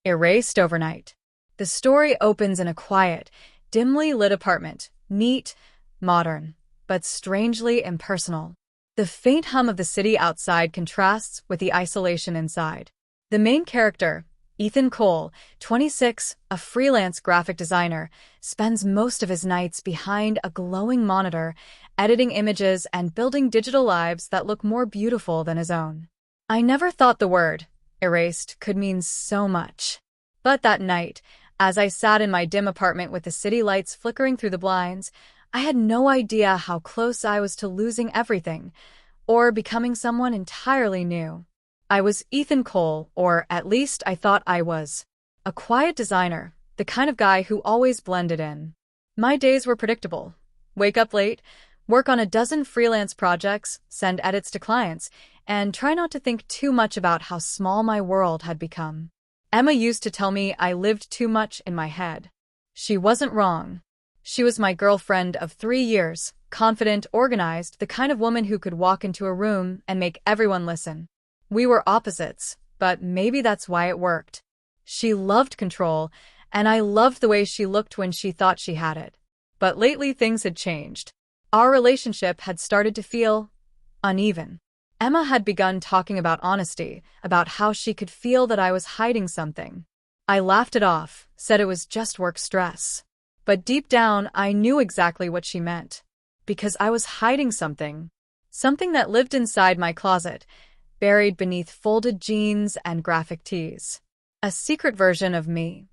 Erased overnight. The story opens in a quiet, dimly lit apartment, neat, modern, but strangely impersonal. The faint hum of the city outside contrasts with the isolation inside. The main character, Ethan Cole, 26, a freelance graphic designer, spends most of his nights behind a glowing monitor, editing images and building digital lives that look more beautiful than his own. I never thought the word erased could mean so much. But that night, as I sat in my dim apartment with the city lights flickering through the blinds, I had no idea how close I was to losing everything, or becoming someone entirely new. I was Ethan Cole, or at least I thought I was. A quiet designer, the kind of guy who always blended in. My days were predictable. Wake up late, work on a dozen freelance projects, send edits to clients, and try not to think too much about how small my world had become. Emma used to tell me I lived too much in my head. She wasn't wrong. She was my girlfriend of 3 years, confident, organized, the kind of woman who could walk into a room and make everyone listen. We were opposites, but maybe that's why it worked. She loved control, and I loved the way she looked when she thought she had it. But lately things had changed. Our relationship had started to feel uneven. Emma had begun talking about honesty, about how she could feel that I was hiding something. I laughed it off, said it was just work stress. But deep down, I knew exactly what she meant. Because I was hiding something. Something that lived inside my closet, buried beneath folded jeans and graphic tees. A secret version of me.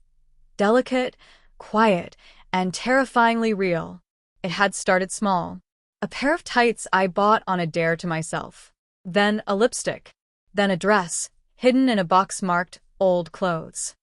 Delicate, quiet, and terrifyingly real. It had started small. A pair of tights I bought on a dare to myself. Then a lipstick. Then a dress, hidden in a box marked old clothes.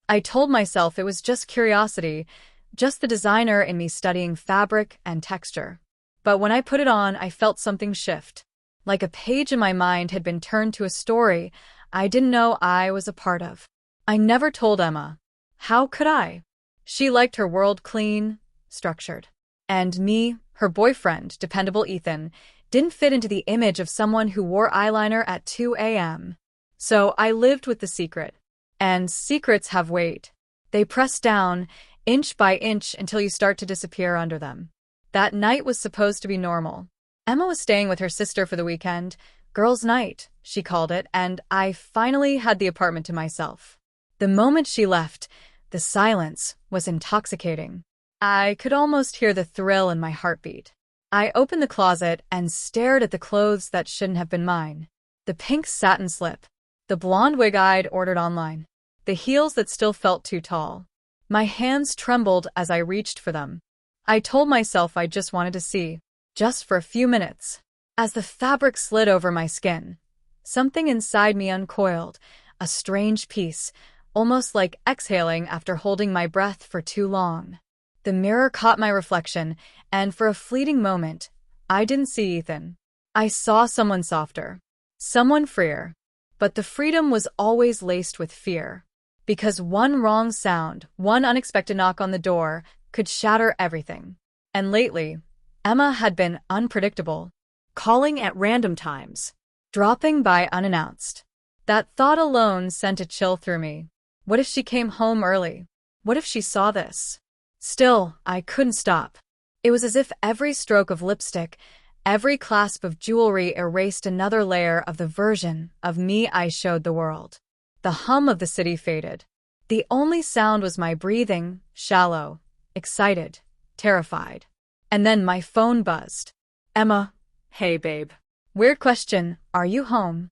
I told myself it was just curiosity, just the designer in me studying fabric and texture. But when I put it on, I felt something shift. Like a page in my mind had been turned to a story I didn't know I was a part of. I never told Emma. How could I? She liked her world clean, structured. And me, her boyfriend, dependable Ethan, didn't fit into the image of someone who wore eyeliner at 2 a.m. So I lived with the secret. And secrets have weight. They press down, inch by inch, until you start to disappear under them. That night was supposed to be normal. Emma was staying with her sister for the weekend. Girls' night, she called it, and I finally had the apartment to myself. The moment she left, the silence was intoxicating. I could almost hear the thrill in my heartbeat. I opened the closet and stared at the clothes that shouldn't have been mine. The pink satin slip, the blonde wig I'd ordered online, the heels that still felt too tall. My hands trembled as I reached for them. I told myself I just wanted to see. Just for a few minutes. As the fabric slid over my skin, something inside me uncoiled, a strange peace, almost like exhaling after holding my breath for too long. The mirror caught my reflection, and for a fleeting moment, I didn't see Ethan. I saw someone softer, someone freer. But the freedom was always laced with fear. Because one wrong sound, one unexpected knock on the door, could shatter everything. And lately, Emma had been unpredictable, calling at random times, dropping by unannounced. That thought alone sent a chill through me. What if she came home early? What if she saw this? Still, I couldn't stop. It was as if every stroke of lipstick, every clasp of jewelry erased another layer of the version of me I showed the world. The hum of the city faded. The only sound was my breathing, shallow, excited, terrified. And then my phone buzzed. Emma. Hey, babe. Weird question, are you home?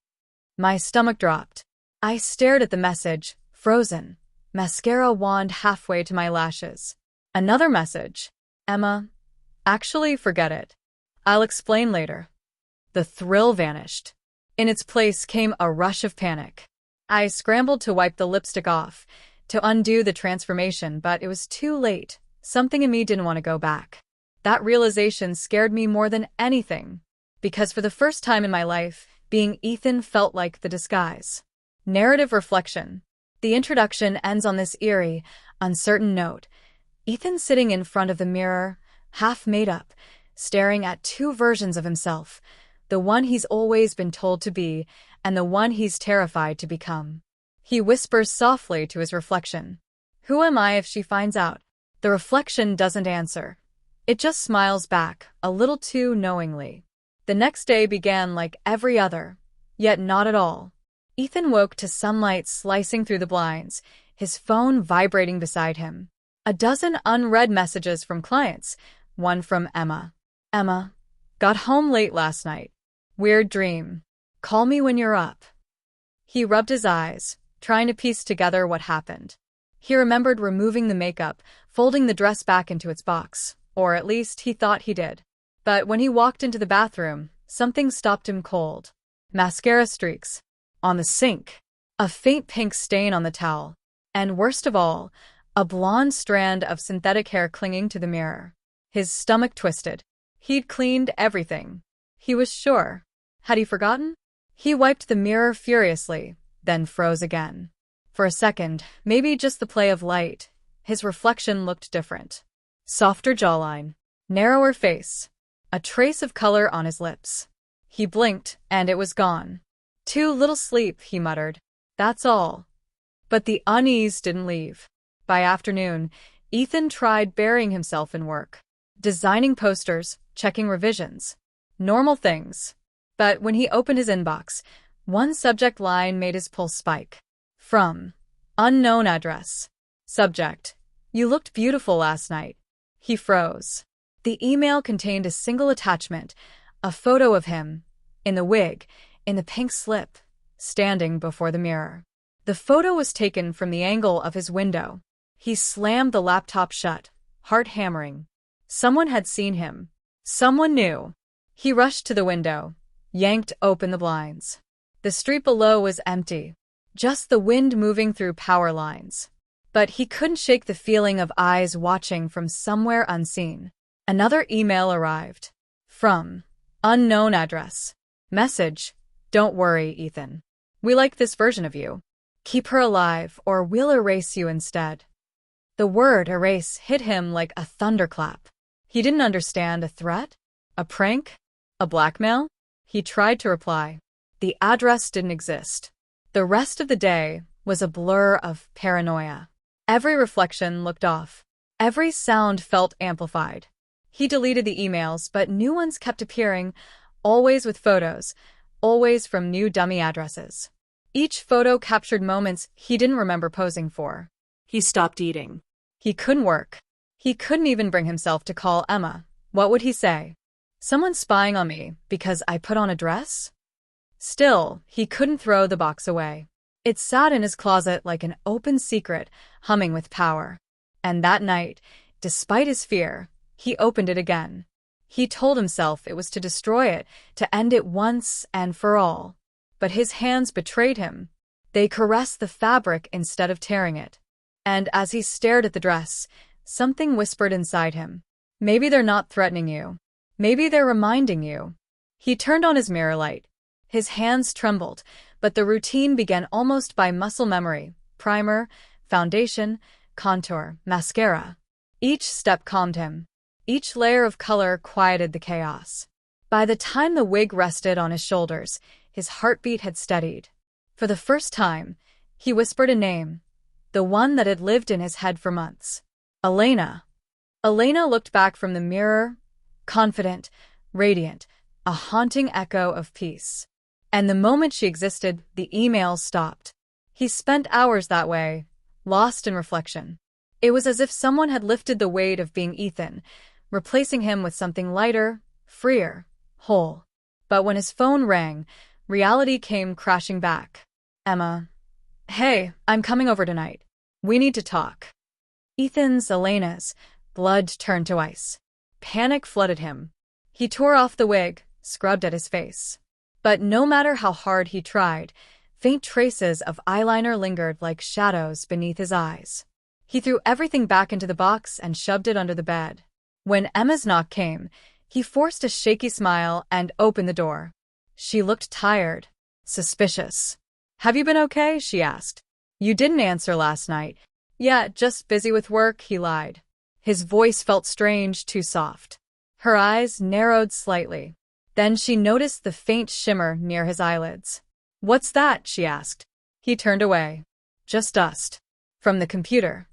My stomach dropped. I stared at the message, frozen, mascara wand halfway to my lashes. Another message. Emma. Actually, forget it. I'll explain later. The thrill vanished. In its place came a rush of panic. I scrambled to wipe the lipstick off, to undo the transformation, but it was too late. Something in me didn't want to go back. That realization scared me more than anything, because for the first time in my life, being Ethan felt like the disguise. Narrative reflection. The introduction ends on this eerie, uncertain note. Ethan sitting in front of the mirror, half made up, staring at two versions of himself, the one he's always been told to be, and the one he's terrified to become. He whispers softly to his reflection. Who am I if she finds out? The reflection doesn't answer. It just smiles back, a little too knowingly. The next day began like every other, yet not at all. Ethan woke to sunlight slicing through the blinds, his phone vibrating beside him. A dozen unread messages from clients, one from Emma. Emma, got home late last night. Weird dream. Call me when you're up. He rubbed his eyes, trying to piece together what happened. He remembered removing the makeup, folding the dress back into its box, or at least he thought he did. But when he walked into the bathroom, something stopped him cold. Mascara streaks. On the sink. A faint pink stain on the towel. And worst of all, a blonde strand of synthetic hair clinging to the mirror. His stomach twisted. He'd cleaned everything. He was sure. Had he forgotten? He wiped the mirror furiously, then froze again. For a second, maybe just the play of light, his reflection looked different. Softer jawline. Narrower face. A trace of color on his lips. He blinked, and it was gone. Too little sleep, he muttered. That's all. But the unease didn't leave. By afternoon, Ethan tried burying himself in work. Designing posters, checking revisions. Normal things. But when he opened his inbox, one subject line made his pulse spike. From unknown address. Subject: You looked beautiful last night. He froze. The email contained a single attachment, a photo of him, in the wig, in the pink slip, standing before the mirror. The photo was taken from the angle of his window. He slammed the laptop shut, heart hammering. Someone had seen him. Someone knew. He rushed to the window, yanked open the blinds. The street below was empty, just the wind moving through power lines. But he couldn't shake the feeling of eyes watching from somewhere unseen. Another email arrived. From unknown address. Message: Don't worry, Ethan. We like this version of you. Keep her alive, or we'll erase you instead. The word erase hit him like a thunderclap. He didn't understand. A threat? A prank? A blackmail? He tried to reply. The address didn't exist. The rest of the day was a blur of paranoia. Every reflection looked off. Every sound felt amplified. He deleted the emails, but new ones kept appearing, always with photos, always from new dummy addresses. Each photo captured moments he didn't remember posing for. He stopped eating. He couldn't work. He couldn't even bring himself to call Emma. What would he say? Someone's spying on me because I put on a dress? Still, he couldn't throw the box away. It sat in his closet like an open secret, humming with power. And that night, despite his fear, he opened it again. He told himself it was to destroy it, to end it once and for all. But his hands betrayed him. They caressed the fabric instead of tearing it. And as he stared at the dress, something whispered inside him. Maybe they're not threatening you. Maybe they're reminding you. He turned on his mirror light. His hands trembled, but the routine began almost by muscle memory. Primer, foundation, contour, mascara. Each step calmed him. Each layer of color quieted the chaos. By the time the wig rested on his shoulders, his heartbeat had steadied. For the first time, he whispered a name, the one that had lived in his head for months. Elena. Elena looked back from the mirror, confident, radiant, a haunting echo of peace. And the moment she existed, the emails stopped. He spent hours that way, lost in reflection. It was as if someone had lifted the weight of being Ethan, replacing him with something lighter, freer, whole. But when his phone rang, reality came crashing back. Emma. Hey, I'm coming over tonight. We need to talk. Ethan's, Elena's, blood turned to ice. Panic flooded him. He tore off the wig, scrubbed at his face. But no matter how hard he tried, faint traces of eyeliner lingered like shadows beneath his eyes. He threw everything back into the box and shoved it under the bed. When Emma's knock came, he forced a shaky smile and opened the door. She looked tired, suspicious. Have you been okay? She asked. You didn't answer last night. Yeah, just busy with work, he lied. His voice felt strange, too soft. Her eyes narrowed slightly. Then she noticed the faint shimmer near his eyelids. What's that? She asked. He turned away. Just dust. From the computer.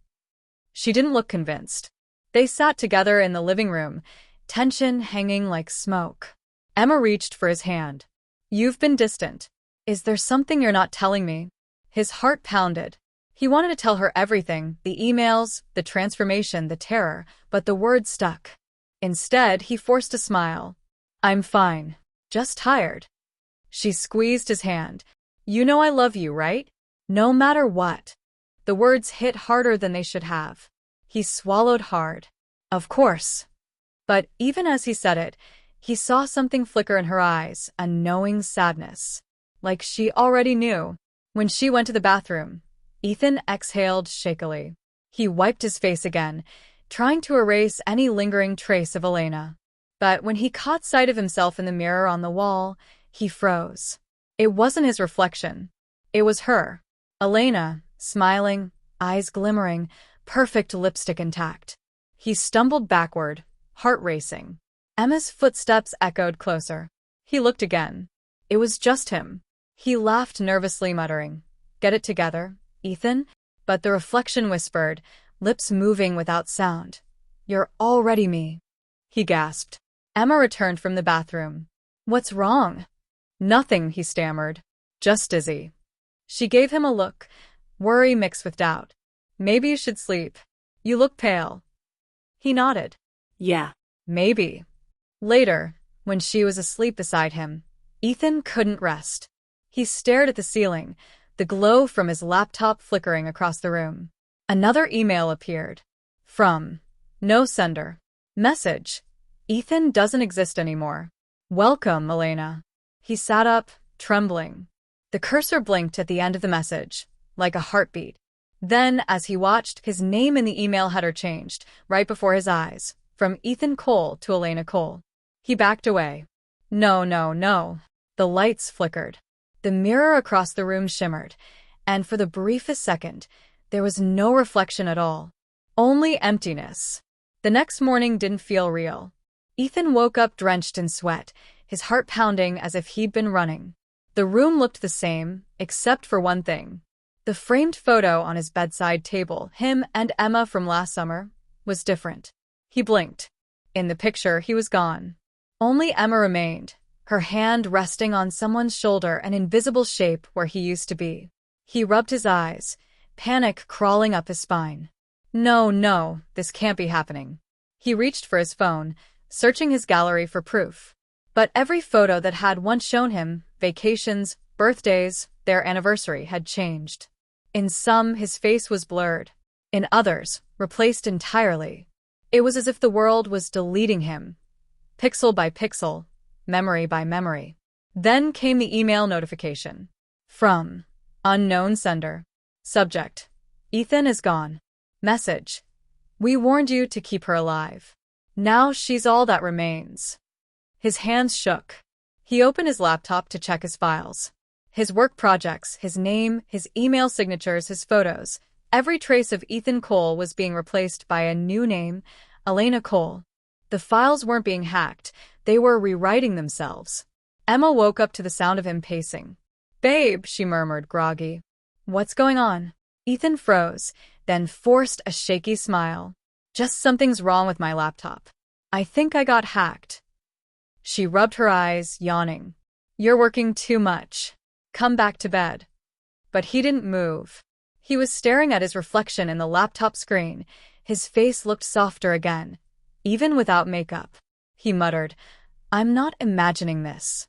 She didn't look convinced. They sat together in the living room, tension hanging like smoke. Emma reached for his hand. You've been distant. Is there something you're not telling me? His heart pounded. He wanted to tell her everything, the emails, the transformation, the terror, but the words stuck. Instead, he forced a smile. I'm fine. Just tired. She squeezed his hand. You know I love you, right? No matter what. The words hit harder than they should have. He swallowed hard. Of course. But even as he said it, he saw something flicker in her eyes, a knowing sadness. Like she already knew. When she went to the bathroom, Ethan exhaled shakily. He wiped his face again, trying to erase any lingering trace of Elena. But when he caught sight of himself in the mirror on the wall, he froze. It wasn't his reflection. It was her. Elena, smiling, eyes glimmering, perfect lipstick intact. He stumbled backward, heart racing. Emma's footsteps echoed closer. He looked again. It was just him. He laughed nervously, muttering, "Get it together, Ethan?" But the reflection whispered, lips moving without sound. "You're already me." He gasped. Emma returned from the bathroom. "What's wrong?" "Nothing," he stammered. "Just dizzy." She gave him a look, worry mixed with doubt. "Maybe you should sleep. You look pale." He nodded. Yeah. Maybe. Later, when she was asleep beside him, Ethan couldn't rest. He stared at the ceiling, the glow from his laptop flickering across the room. Another email appeared. From no sender. Message. Ethan doesn't exist anymore. Welcome, Elena. He sat up, trembling. The cursor blinked at the end of the message, like a heartbeat. Then, as he watched, his name in the email header changed, right before his eyes, from Ethan Cole to Elena Cole. He backed away. No, no, no. The lights flickered. The mirror across the room shimmered, and for the briefest second, there was no reflection at all. Only emptiness. The next morning didn't feel real. Ethan woke up drenched in sweat, his heart pounding as if he'd been running. The room looked the same, except for one thing. The framed photo on his bedside table, him and Emma from last summer, was different. He blinked. In the picture, he was gone. Only Emma remained, her hand resting on someone's shoulder, an invisible shape where he used to be. He rubbed his eyes, panic crawling up his spine. No, no, this can't be happening. He reached for his phone, searching his gallery for proof. But every photo that had once shown him, vacations, birthdays, their anniversary, had changed. In some, his face was blurred. In others, replaced entirely. It was as if the world was deleting him. Pixel by pixel, memory by memory. Then came the email notification. From unknown sender. Subject. Ethan is gone. Message. We warned you to keep her alive. Now she's all that remains. His hands shook. He opened his laptop to check his files. His work projects, his name, his email signatures, his photos. Every trace of Ethan Cole was being replaced by a new name, Elena Cole. The files weren't being hacked. They were rewriting themselves. Emma woke up to the sound of him pacing. Babe, she murmured, groggy. What's going on? Ethan froze, then forced a shaky smile. Just something's wrong with my laptop. I think I got hacked. She rubbed her eyes, yawning. You're working too much. Come back to bed. But he didn't move. He was staring at his reflection in the laptop screen. His face looked softer again, even without makeup. He muttered, I'm not imagining this.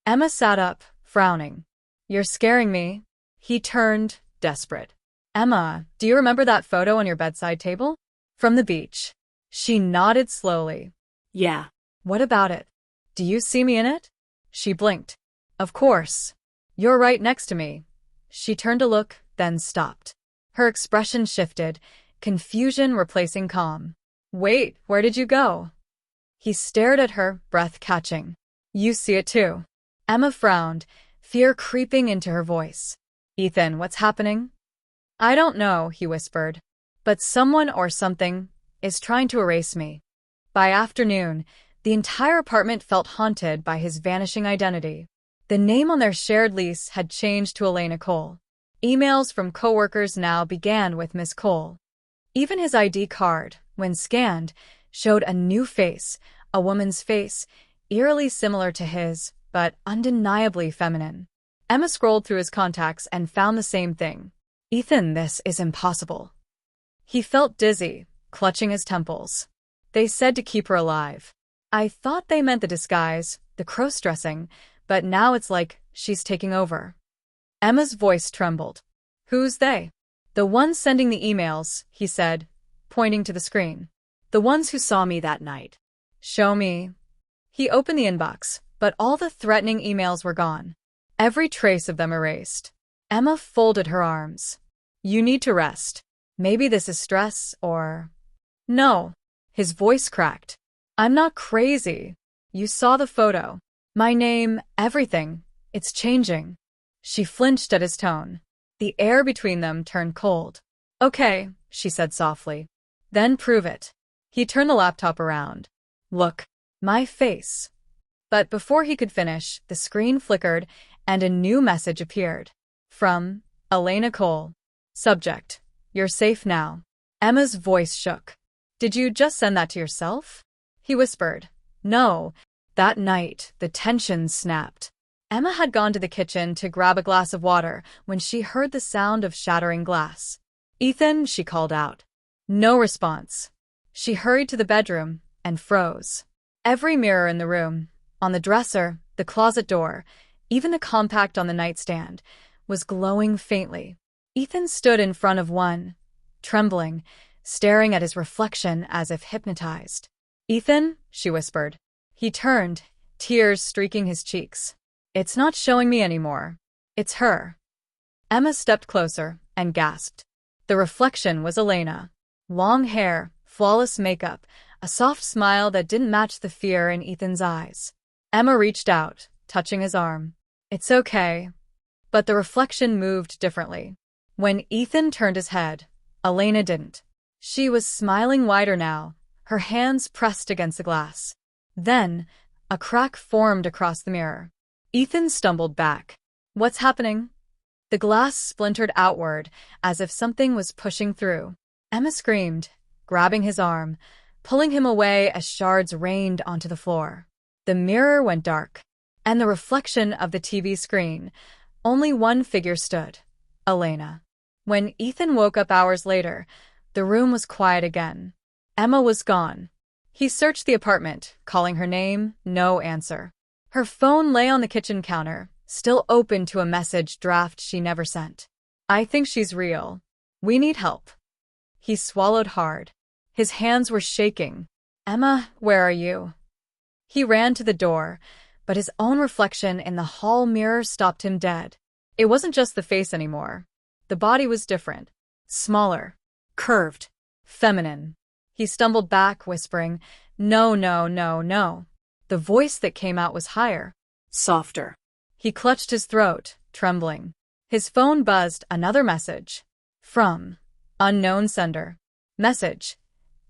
Emma sat up, frowning. You're scaring me. He turned, desperate. Emma, do you remember that photo on your bedside table? From the beach. She nodded slowly. Yeah. What about it? Do you see me in it? She blinked. Of course. You're right next to me. She turned to look, then stopped. Her expression shifted, confusion replacing calm. Wait, where did you go? He stared at her, breath catching. You see it too. Emma frowned, fear creeping into her voice. Ethan, what's happening? I don't know, he whispered. But someone or something is trying to erase me. By afternoon, the entire apartment felt haunted by his vanishing identity. The name on their shared lease had changed to Elena Cole. Emails from coworkers now began with Miss Cole. Even his ID card, when scanned, showed a new face, a woman's face, eerily similar to his, but undeniably feminine. Emma scrolled through his contacts and found the same thing. Ethan, this is impossible. He felt dizzy, clutching his temples. They said to keep her alive. I thought they meant the disguise, the crossdressing, but now it's like she's taking over. Emma's voice trembled. Who's they? The ones sending the emails, he said, pointing to the screen. The ones who saw me that night. Show me. He opened the inbox, but all the threatening emails were gone. Every trace of them erased. Emma folded her arms. You need to rest. Maybe this is stress, or… No. His voice cracked. I'm not crazy. You saw the photo. My name, everything. It's changing. She flinched at his tone. The air between them turned cold. Okay, she said softly. Then prove it. He turned the laptop around. Look. My face. But before he could finish, the screen flickered and a new message appeared. From Elena Cole. Subject. You're safe now. Emma's voice shook. Did you just send that to yourself? He whispered. No. That night, the tension snapped. Emma had gone to the kitchen to grab a glass of water when she heard the sound of shattering glass. Ethan, she called out. No response. She hurried to the bedroom and froze. Every mirror in the room, on the dresser, the closet door, even the compact on the nightstand, was glowing faintly. Ethan stood in front of one, trembling, staring at his reflection as if hypnotized. Ethan, she whispered. He turned, tears streaking his cheeks. It's not showing me anymore. It's her. Emma stepped closer and gasped. The reflection was Elena. Long hair, flawless makeup, a soft smile that didn't match the fear in Ethan's eyes. Emma reached out, touching his arm. It's okay. But the reflection moved differently. When Ethan turned his head, Elena didn't. She was smiling wider now, her hands pressed against the glass. Then, a crack formed across the mirror. Ethan stumbled back. What's happening? The glass splintered outward, as if something was pushing through. Emma screamed, grabbing his arm, pulling him away as shards rained onto the floor. The mirror went dark, and the reflection of the TV screen. Only one figure stood, Elena. When Ethan woke up hours later, the room was quiet again. Emma was gone. He searched the apartment, calling her name, no answer. Her phone lay on the kitchen counter, still open to a message draft she never sent. I think she's real. We need help. He swallowed hard. His hands were shaking. Emma, where are you? He ran to the door, but his own reflection in the hall mirror stopped him dead. It wasn't just the face anymore. The body was different. Smaller. Curved. Feminine. He stumbled back, whispering, No, no, no, no. The voice that came out was higher. Softer. He clutched his throat, trembling. His phone buzzed another message. From unknown sender. Message.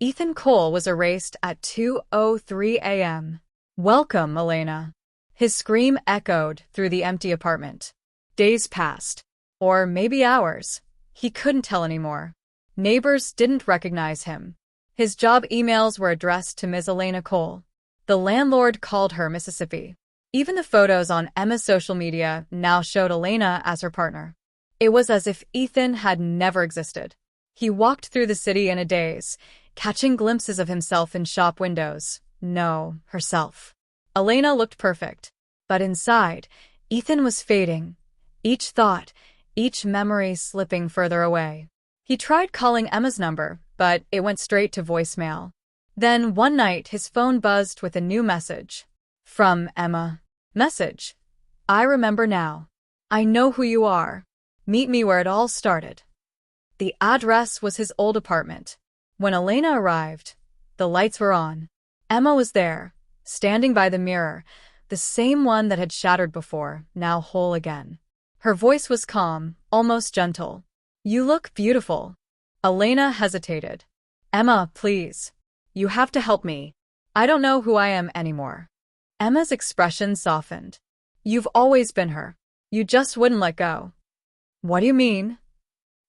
Ethan Cole was erased at 2:03 a.m. Welcome, Elena. His scream echoed through the empty apartment. Days passed. Or maybe hours. He couldn't tell anymore. Neighbors didn't recognize him. His job emails were addressed to Ms. Elena Cole. The landlord called her Mississippi. Even the photos on Emma's social media now showed Elena as her partner. It was as if Ethan had never existed. He walked through the city in a daze, catching glimpses of himself in shop windows. No, herself. Elena looked perfect. But inside, Ethan was fading. Each thought, each memory slipping further away. He tried calling Emma's number, but it went straight to voicemail. Then, one night, his phone buzzed with a new message. From Emma. Message. I remember now. I know who you are. Meet me where it all started. The address was his old apartment. When Elena arrived, the lights were on. Emma was there, standing by the mirror, the same one that had shattered before, now whole again. Her voice was calm, almost gentle. You look beautiful. Elena hesitated. Emma, please. You have to help me. I don't know who I am anymore. Emma's expression softened. You've always been her. You just wouldn't let go. What do you mean?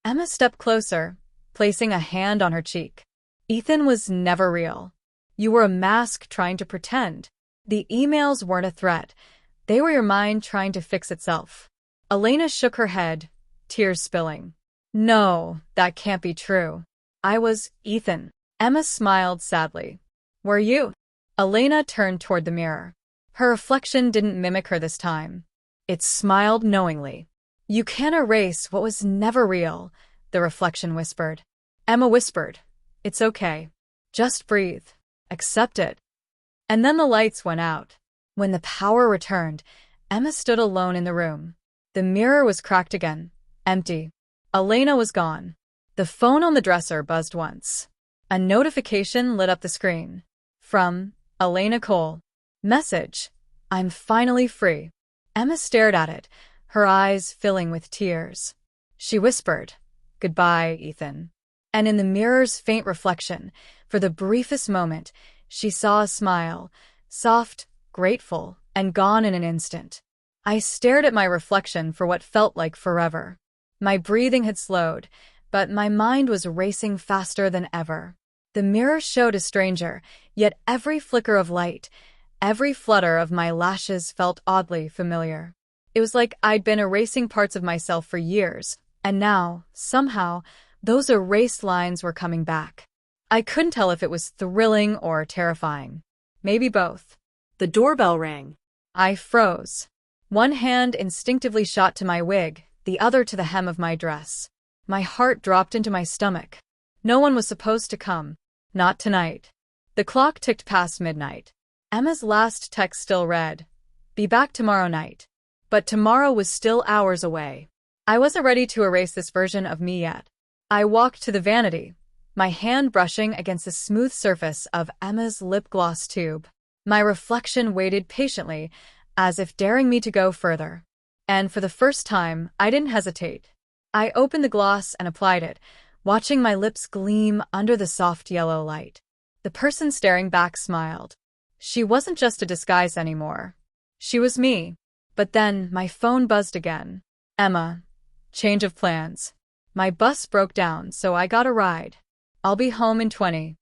Emma stepped closer, placing a hand on her cheek. Ethan was never real. You were a mask trying to pretend. The emails weren't a threat. They were your mind trying to fix itself. Elena shook her head, tears spilling. No, that can't be true. I was Ethan. Emma smiled sadly. Were you? Elena turned toward the mirror. Her reflection didn't mimic her this time. It smiled knowingly. You can't erase what was never real, the reflection whispered. Emma whispered, It's okay. Just breathe. Accept it. And then the lights went out. When the power returned, Emma stood alone in the room. The mirror was cracked again, empty. Elena was gone. The phone on the dresser buzzed once. A notification lit up the screen. From Elena Cole. Message. I'm finally free. Emma stared at it, her eyes filling with tears. She whispered, Goodbye, Ethan. And in the mirror's faint reflection, for the briefest moment, she saw a smile, soft, grateful, and gone in an instant. I stared at my reflection for what felt like forever. My breathing had slowed, but my mind was racing faster than ever. The mirror showed a stranger, yet every flicker of light, every flutter of my lashes felt oddly familiar. It was like I'd been erasing parts of myself for years, and now, somehow, those erased lines were coming back. I couldn't tell if it was thrilling or terrifying. Maybe both. The doorbell rang. I froze. One hand instinctively shot to my wig, the other to the hem of my dress. My heart dropped into my stomach. No one was supposed to come. Not tonight. The clock ticked past midnight. Emma's last text still read, Be back tomorrow night. But tomorrow was still hours away. I wasn't ready to erase this version of me yet. I walked to the vanity, my hand brushing against the smooth surface of Emma's lip gloss tube. My reflection waited patiently, as if daring me to go further. And for the first time, I didn't hesitate. I opened the gloss and applied it, watching my lips gleam under the soft yellow light. The person staring back smiled. She wasn't just a disguise anymore. She was me. But then my phone buzzed again. Emma. Change of plans. My bus broke down, so I got a ride. I'll be home in 20.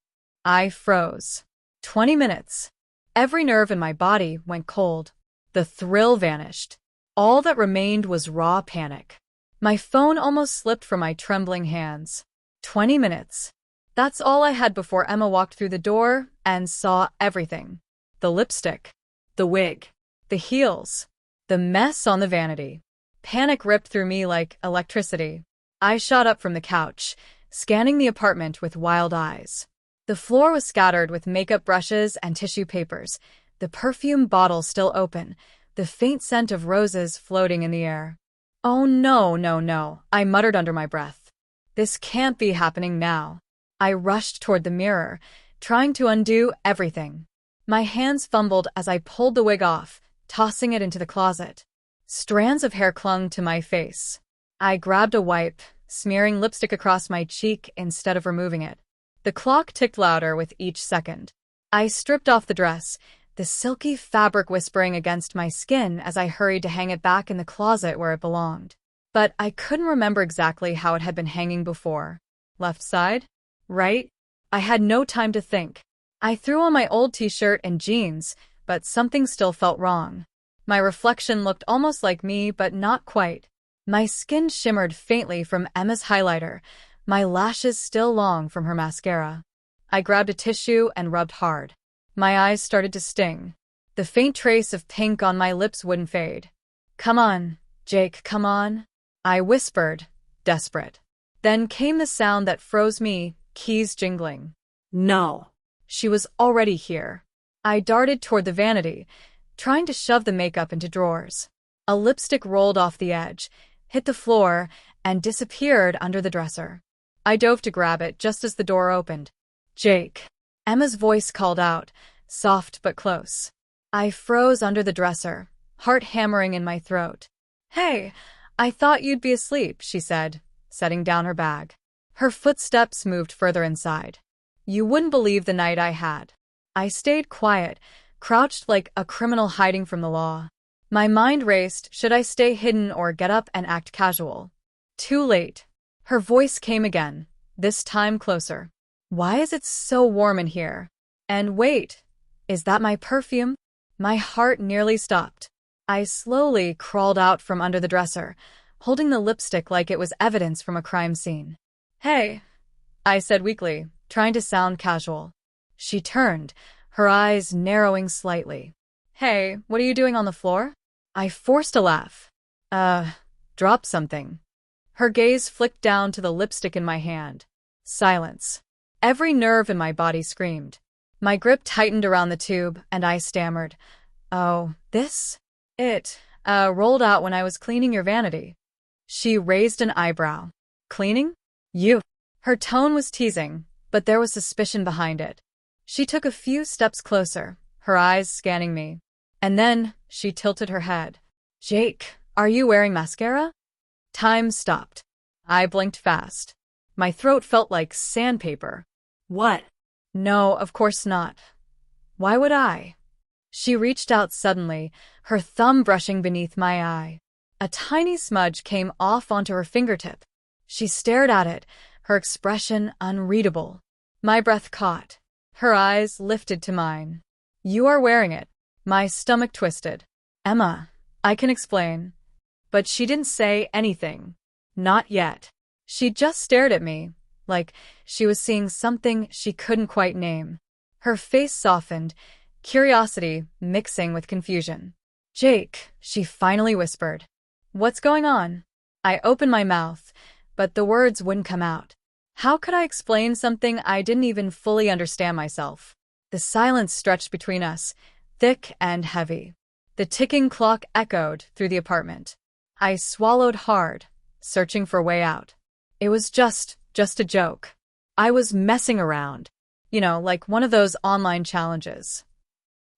I froze. 20 minutes. Every nerve in my body went cold. The thrill vanished. All that remained was raw panic. My phone almost slipped from my trembling hands. 20 minutes. That's all I had before Emma walked through the door and saw everything. The lipstick. The wig. The heels. The mess on the vanity. Panic ripped through me like electricity. I shot up from the couch, scanning the apartment with wild eyes. The floor was scattered with makeup brushes and tissue papers, the perfume bottle still open, the faint scent of roses floating in the air. Oh no, no, no, I muttered under my breath. This can't be happening now. I rushed toward the mirror, trying to undo everything. My hands fumbled as I pulled the wig off, tossing it into the closet. Strands of hair clung to my face. I grabbed a wipe, smearing lipstick across my cheek instead of removing it. The clock ticked louder with each second. I stripped off the dress, the silky fabric whispering against my skin as I hurried to hang it back in the closet where it belonged. But I couldn't remember exactly how it had been hanging before. Left side? Right? I had no time to think. I threw on my old t-shirt and jeans, but something still felt wrong. My reflection looked almost like me, but not quite. My skin shimmered faintly from Emma's highlighter, my lashes still long from her mascara. I grabbed a tissue and rubbed hard. My eyes started to sting. The faint trace of pink on my lips wouldn't fade. Come on, Jake, come on, I whispered, desperate. Then came the sound that froze me, keys jingling. No. She was already here. I darted toward the vanity, trying to shove the makeup into drawers. A lipstick rolled off the edge, hit the floor, and disappeared under the dresser. I dove to grab it just as the door opened. Jake. Emma's voice called out, soft but close. I froze under the dresser, heart hammering in my throat. Hey, I thought you'd be asleep, she said, setting down her bag. Her footsteps moved further inside. You wouldn't believe the night I had. I stayed quiet, crouched like a criminal hiding from the law. My mind raced, should I stay hidden or get up and act casual? Too late. Her voice came again, this time closer. Why is it so warm in here? And wait, is that my perfume? My heart nearly stopped. I slowly crawled out from under the dresser, holding the lipstick like it was evidence from a crime scene. Hey, I said weakly, trying to sound casual. She turned, her eyes narrowing slightly. Hey, what are you doing on the floor? I forced a laugh. Drop something. Her gaze flicked down to the lipstick in my hand. Silence. Every nerve in my body screamed. My grip tightened around the tube, and I stammered. Oh, this? It rolled out when I was cleaning your vanity. She raised an eyebrow. Cleaning? You. Her tone was teasing, but there was suspicion behind it. She took a few steps closer, her eyes scanning me. And then she tilted her head. Jake, are you wearing mascara? Time stopped. I blinked fast. My throat felt like sandpaper. What? No, of course not. Why would I? She reached out suddenly, her thumb brushing beneath my eye. A tiny smudge came off onto her fingertip. She stared at it, her expression unreadable. My breath caught. Her eyes lifted to mine. You are wearing it. My stomach twisted. Emma, I can explain. But she didn't say anything. Not yet. She just stared at me, like she was seeing something she couldn't quite name. Her face softened, curiosity mixing with confusion. Jake, she finally whispered. What's going on? I opened my mouth, but the words wouldn't come out. How could I explain something I didn't even fully understand myself? The silence stretched between us, thick and heavy. The ticking clock echoed through the apartment. I swallowed hard, searching for a way out. It was just a joke. I was messing around. Like one of those online challenges.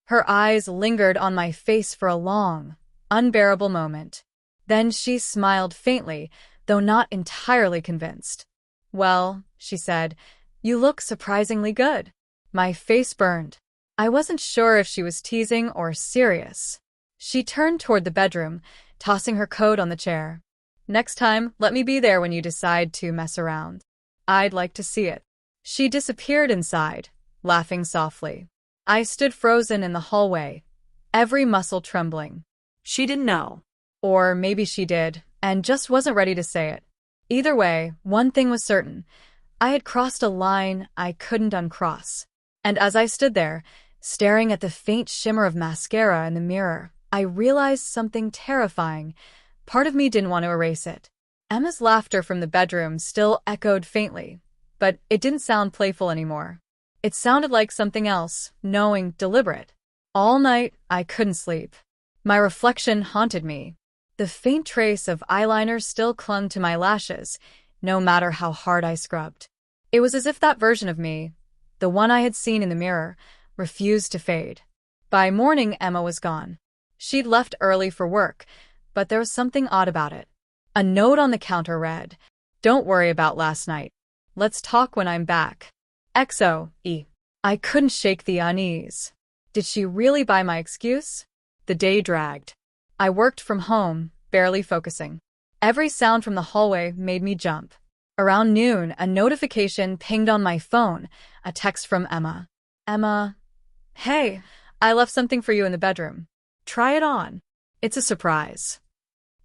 Her eyes lingered on my face for a long, unbearable moment. Then she smiled faintly, though not entirely convinced. Well, she said, you look surprisingly good. My face burned. I wasn't sure if she was teasing or serious. She turned toward the bedroom, tossing her coat on the chair. Next time, let me be there when you decide to mess around. I'd like to see it. She disappeared inside, laughing softly. I stood frozen in the hallway, every muscle trembling. She didn't know. Or maybe she did, and just wasn't ready to say it. Either way, one thing was certain. I had crossed a line I couldn't uncross. And as I stood there, staring at the faint shimmer of mascara in the mirror, I realized something terrifying. Part of me didn't want to erase it. Emma's laughter from the bedroom still echoed faintly, but it didn't sound playful anymore. It sounded like something else, knowing, deliberate. All night, I couldn't sleep. My reflection haunted me. The faint trace of eyeliner still clung to my lashes, no matter how hard I scrubbed. It was as if that version of me, the one I had seen in the mirror, refused to fade. By morning, Emma was gone. She'd left early for work, but there was something odd about it. A note on the counter read, "Don't worry about last night. Let's talk when I'm back. XOE." I couldn't shake the unease. Did she really buy my excuse? The day dragged. I worked from home, barely focusing. Every sound from the hallway made me jump. Around noon, a notification pinged on my phone, a text from Emma. Emma, hey, I left something for you in the bedroom. Try it on. It's a surprise.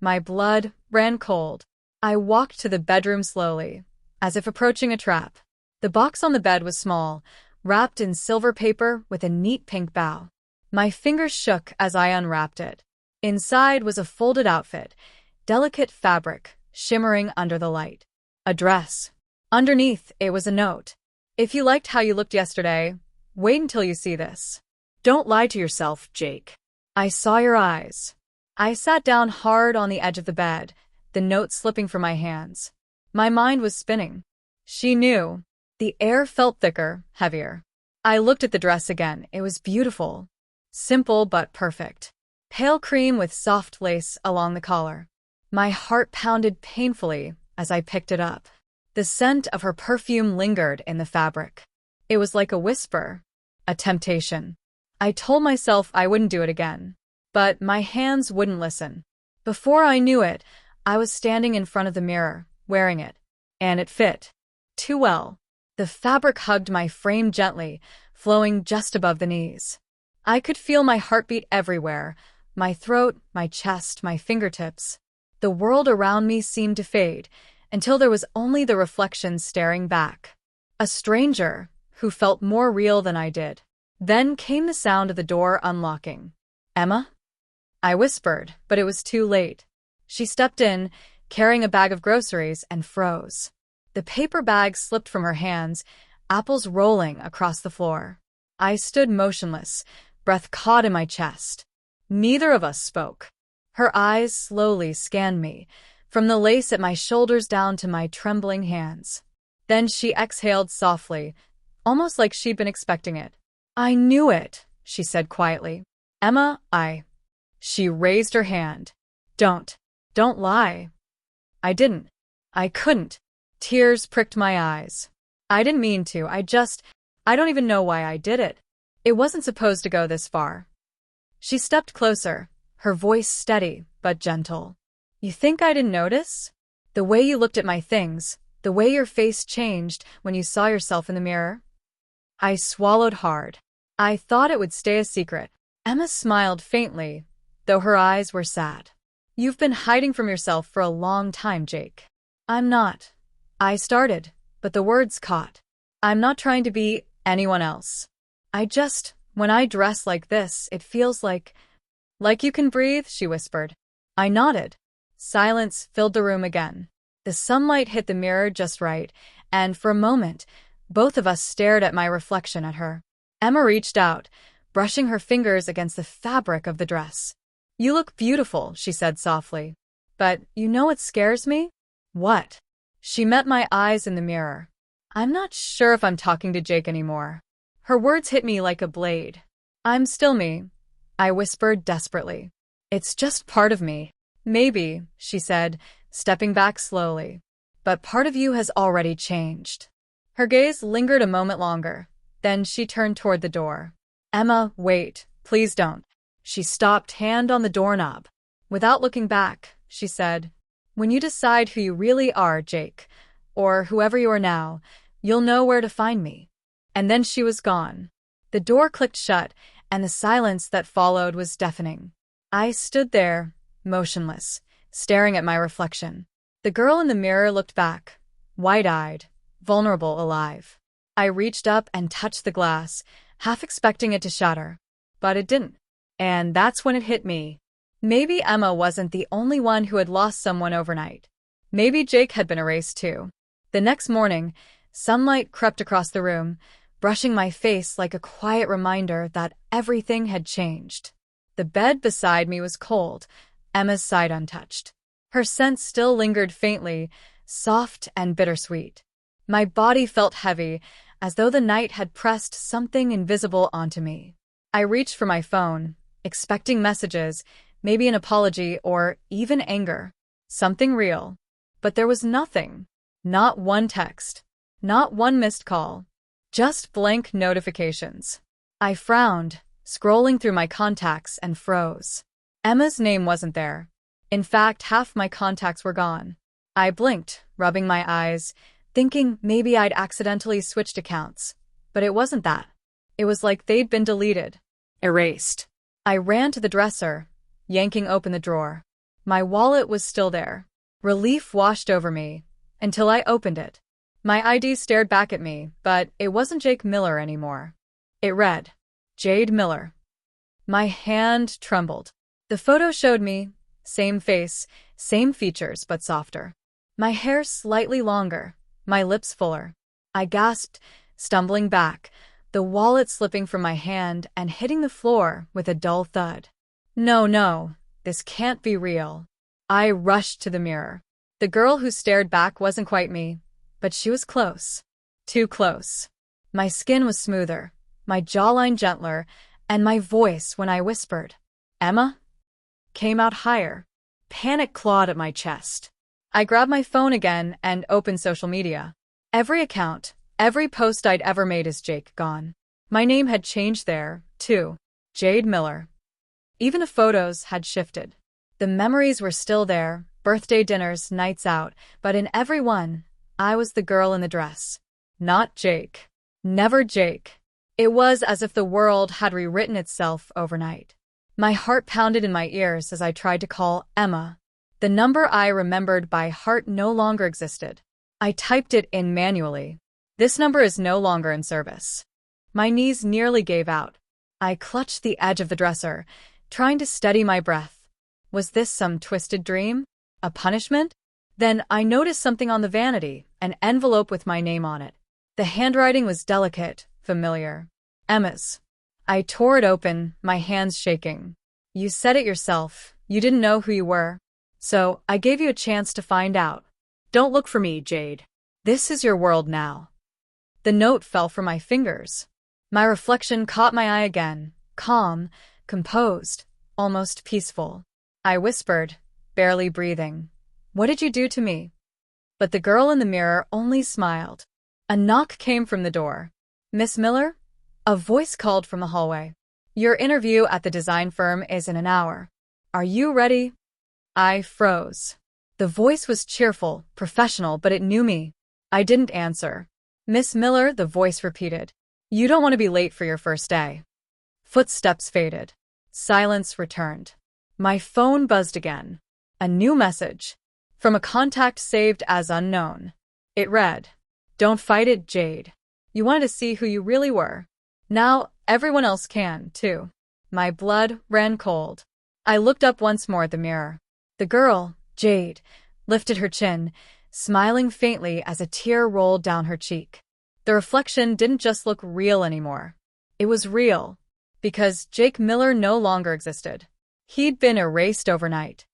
My blood ran cold. I walked to the bedroom slowly, as if approaching a trap. The box on the bed was small, wrapped in silver paper with a neat pink bow. My fingers shook as I unwrapped it. Inside was a folded outfit, delicate fabric, shimmering under the light. A dress. Underneath, it was a note. If you liked how you looked yesterday, wait until you see this. Don't lie to yourself, Jake. I saw your eyes. I sat down hard on the edge of the bed, the note slipping from my hands. My mind was spinning. She knew. The air felt thicker, heavier. I looked at the dress again. It was beautiful. Simple but perfect. Pale cream with soft lace along the collar. My heart pounded painfully as I picked it up. The scent of her perfume lingered in the fabric. It was like a whisper, a temptation. I told myself I wouldn't do it again. But my hands wouldn't listen. Before I knew it, I was standing in front of the mirror, wearing it. And it fit. Too well. The fabric hugged my frame gently, flowing just above the knees. I could feel my heartbeat everywhere, my throat, my chest, my fingertips. The world around me seemed to fade, until there was only the reflection staring back. A stranger, who felt more real than I did. Then came the sound of the door unlocking. "Emma?" I whispered, but it was too late. She stepped in, carrying a bag of groceries, and froze. The paper bag slipped from her hands, apples rolling across the floor. I stood motionless, breath caught in my chest. Neither of us spoke. Her eyes slowly scanned me, from the lace at my shoulders down to my trembling hands. Then she exhaled softly, almost like she'd been expecting it. "I knew it," she said quietly. "Emma, She raised her hand. Don't lie." I didn't. I couldn't. Tears pricked my eyes. I didn't mean to, I don't even know why I did it. It wasn't supposed to go this far. She stepped closer, her voice steady but gentle. "You think I didn't notice? The way you looked at my things, the way your face changed when you saw yourself in the mirror?" I swallowed hard. I thought it would stay a secret. Emma smiled faintly, though her eyes were sad. "You've been hiding from yourself for a long time, Jake." "I'm not." I started, but the words caught. "I'm not trying to be anyone else. When I dress like this, it feels like you can breathe," she whispered. I nodded. Silence filled the room again. The sunlight hit the mirror just right, and for a moment, both of us stared at my reflection at her. Emma reached out, brushing her fingers against the fabric of the dress. "You look beautiful," she said softly. "But you know what scares me?" "What?" She met my eyes in the mirror. "I'm not sure if I'm talking to Jake anymore." Her words hit me like a blade. "I'm still me," I whispered desperately. "It's just part of me." "Maybe," she said, stepping back slowly. "But part of you has already changed." Her gaze lingered a moment longer. Then she turned toward the door. "Emma, wait. Please don't." She stopped, hand on the doorknob. Without looking back, she said, "When you decide who you really are, Jake, or whoever you are now, you'll know where to find me." And then she was gone. The door clicked shut, and the silence that followed was deafening. I stood there, motionless, staring at my reflection. The girl in the mirror looked back, wide-eyed, vulnerable, alive. I reached up and touched the glass, half expecting it to shatter. But it didn't. And that's when it hit me. Maybe Emma wasn't the only one who had lost someone overnight. Maybe Jake had been erased too. The next morning, sunlight crept across the room, brushing my face like a quiet reminder that everything had changed. The bed beside me was cold, Emma's side untouched. Her scent still lingered faintly, soft and bittersweet. My body felt heavy, as though the night had pressed something invisible onto me. I reached for my phone, expecting messages, maybe an apology or even anger. Something real. But there was nothing. Not one text. Not one missed call. Just blank notifications. I frowned, scrolling through my contacts, and froze. Emma's name wasn't there. In fact, half my contacts were gone. I blinked, rubbing my eyes, thinking maybe I'd accidentally switched accounts. But it wasn't that. It was like they'd been deleted. Erased. I ran to the dresser, yanking open the drawer. My wallet was still there. Relief washed over me, until I opened it. My ID stared back at me, but it wasn't Jake Miller anymore. It read, Jade Miller. My hand trembled. The photo showed me, same face, same features, but softer. My hair slightly longer, my lips fuller. I gasped, stumbling back, the wallet slipping from my hand and hitting the floor with a dull thud. No, this can't be real. I rushed to the mirror. The girl who stared back wasn't quite me, but she was close. Too close. My skin was smoother, my jawline gentler, and my voice, when I whispered, "Emma?" came out higher. Panic clawed at my chest. I grabbed my phone again and opened social media. Every account, every post I'd ever made is Jake gone. My name had changed there, too. Jade Miller. Even the photos had shifted. The memories were still there, birthday dinners, nights out, but in every one, I was the girl in the dress. Not Jake. Never Jake. It was as if the world had rewritten itself overnight. My heart pounded in my ears as I tried to call Emma. The number I remembered by heart no longer existed. I typed it in manually. This number is no longer in service. My knees nearly gave out. I clutched the edge of the dresser, trying to steady my breath. Was this some twisted dream? A punishment? Then I noticed something on the vanity, an envelope with my name on it. The handwriting was delicate, familiar. Emma's. I tore it open, my hands shaking. You said it yourself. You didn't know who you were. So, I gave you a chance to find out. Don't look for me, Jade. This is your world now. The note fell from my fingers. My reflection caught my eye again, calm, composed, almost peaceful. I whispered, barely breathing. What did you do to me? But the girl in the mirror only smiled. A knock came from the door. Miss Miller? A voice called from the hallway. Your interview at the design firm is in an hour. Are you ready? I froze. The voice was cheerful, professional, but it knew me. I didn't answer. Miss Miller, the voice repeated. You don't want to be late for your first day. Footsteps faded. Silence returned. My phone buzzed again. A new message. From a contact saved as unknown. It read, Don't fight it, Jade. You wanted to see who you really were. Now, everyone else can, too. My blood ran cold. I looked up once more at the mirror. The girl, Jade, lifted her chin, smiling faintly as a tear rolled down her cheek. The reflection didn't just look real anymore. It was real. Because Jake Miller no longer existed. He'd been erased overnight.